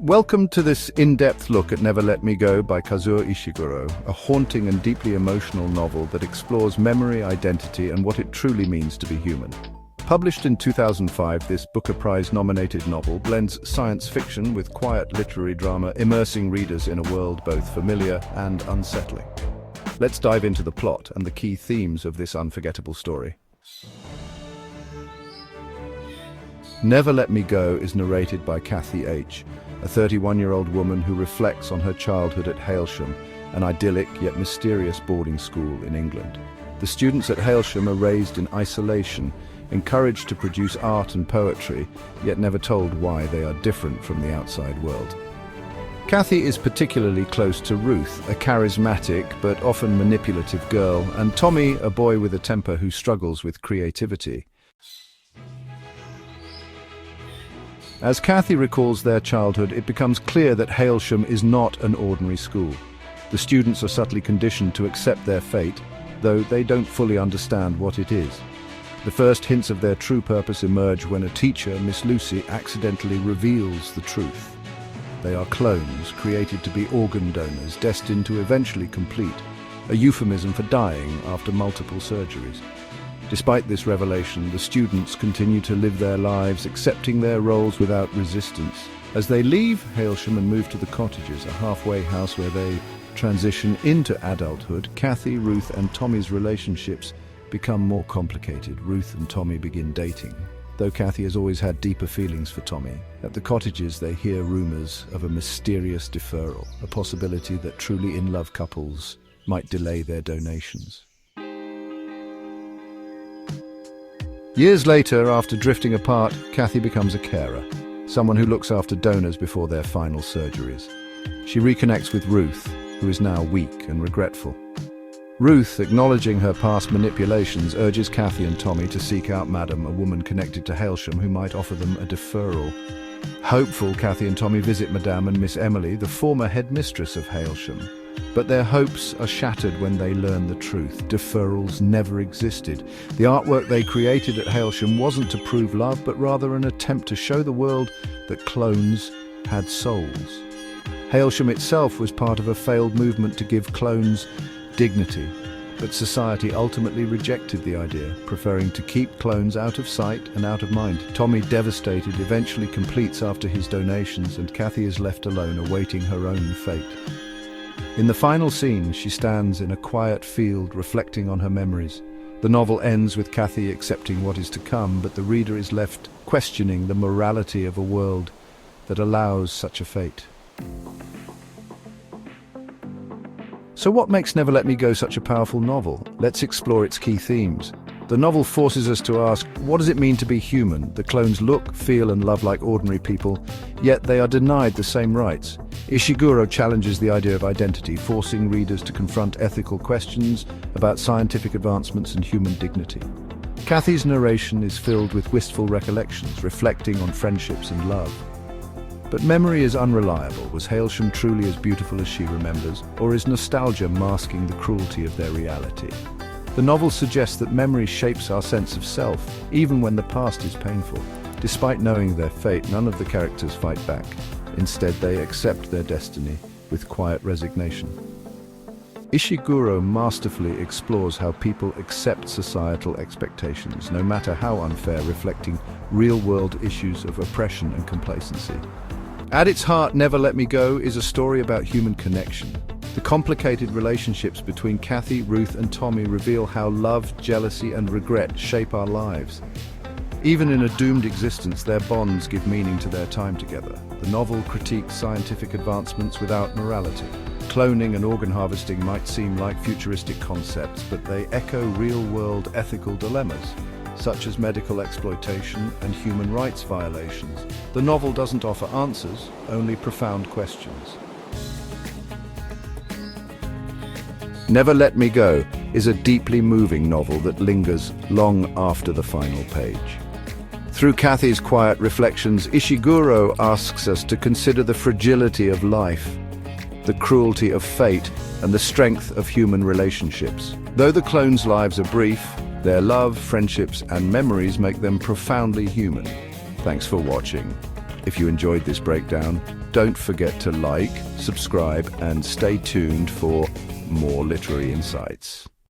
Welcome to this in-depth look at Never Let Me Go by Kazuo Ishiguro, a haunting and deeply emotional novel that explores memory, identity, and what it truly means to be human. Published in 2005, this Booker Prize-nominated novel blends science fiction with quiet literary drama, immersing readers in a world both familiar and unsettling. Let's dive into the plot and the key themes of this unforgettable story. Never Let Me Go is narrated by Kathy H., a 31-year-old woman who reflects on her childhood at Hailsham, an idyllic yet mysterious boarding school in England. The students at Hailsham are raised in isolation, encouraged to produce art and poetry, yet never told why they are different from the outside world. Kathy is particularly close to Ruth, a charismatic but often manipulative girl, and Tommy, a boy with a temper who struggles with creativity. As Kathy recalls their childhood, it becomes clear that Hailsham is not an ordinary school. The students are subtly conditioned to accept their fate, though they don't fully understand what it is. The first hints of their true purpose emerge when a teacher, Miss Lucy, accidentally reveals the truth. They are clones, created to be organ donors, destined to eventually complete, a euphemism for dying after multiple surgeries. Despite this revelation, the students continue to live their lives, accepting their roles without resistance. As they leave Hailsham and move to the cottages, a halfway house where they transition into adulthood, Kathy, Ruth, and Tommy's relationships become more complicated. Ruth and Tommy begin dating, though Kathy has always had deeper feelings for Tommy. At the cottages, they hear rumors of a mysterious deferral, a possibility that truly in-love couples might delay their donations. Years later, after drifting apart, Kathy becomes a carer, someone who looks after donors before their final surgeries. She reconnects with Ruth, who is now weak and regretful. Ruth, acknowledging her past manipulations, urges Kathy and Tommy to seek out Madam, a woman connected to Hailsham who might offer them a deferral. Hopeful, Kathy and Tommy visit Madame and Miss Emily, the former headmistress of Hailsham. But their hopes are shattered when they learn the truth. Deferrals never existed. The artwork they created at Hailsham wasn't to prove love, but rather an attempt to show the world that clones had souls. Hailsham itself was part of a failed movement to give clones dignity, but society ultimately rejected the idea, preferring to keep clones out of sight and out of mind. Tommy, devastated, eventually completes after his donations, and Kathy is left alone, awaiting her own fate. In the final scene, she stands in a quiet field, reflecting on her memories. The novel ends with Kathy accepting what is to come, but the reader is left questioning the morality of a world that allows such a fate. So what makes Never Let Me Go such a powerful novel? Let's explore its key themes. The novel forces us to ask, what does it mean to be human? The clones look, feel, and love like ordinary people, yet they are denied the same rights. Ishiguro challenges the idea of identity, forcing readers to confront ethical questions about scientific advancements and human dignity. Kathy's narration is filled with wistful recollections, reflecting on friendships and love. But memory is unreliable. Was Hailsham truly as beautiful as she remembers, or is nostalgia masking the cruelty of their reality? The novel suggests that memory shapes our sense of self, even when the past is painful. Despite knowing their fate, none of the characters fight back. Instead, they accept their destiny with quiet resignation. Ishiguro masterfully explores how people accept societal expectations, no matter how unfair, reflecting real-world issues of oppression and complacency. At its heart, Never Let Me Go is a story about human connection. The complicated relationships between Kathy, Ruth, and Tommy reveal how love, jealousy, and regret shape our lives. Even in a doomed existence, their bonds give meaning to their time together. The novel critiques scientific advancements without morality. Cloning and organ harvesting might seem like futuristic concepts, but they echo real-world ethical dilemmas, such as medical exploitation and human rights violations. The novel doesn't offer answers, only profound questions. Never Let Me Go is a deeply moving novel that lingers long after the final page. Through Kathy's quiet reflections, Ishiguro asks us to consider the fragility of life, the cruelty of fate, and the strength of human relationships. Though the clones' lives are brief, their love, friendships, and memories make them profoundly human. Thanks for watching. If you enjoyed this breakdown, Don't forget to like, subscribe, and stay tuned for more literary insights.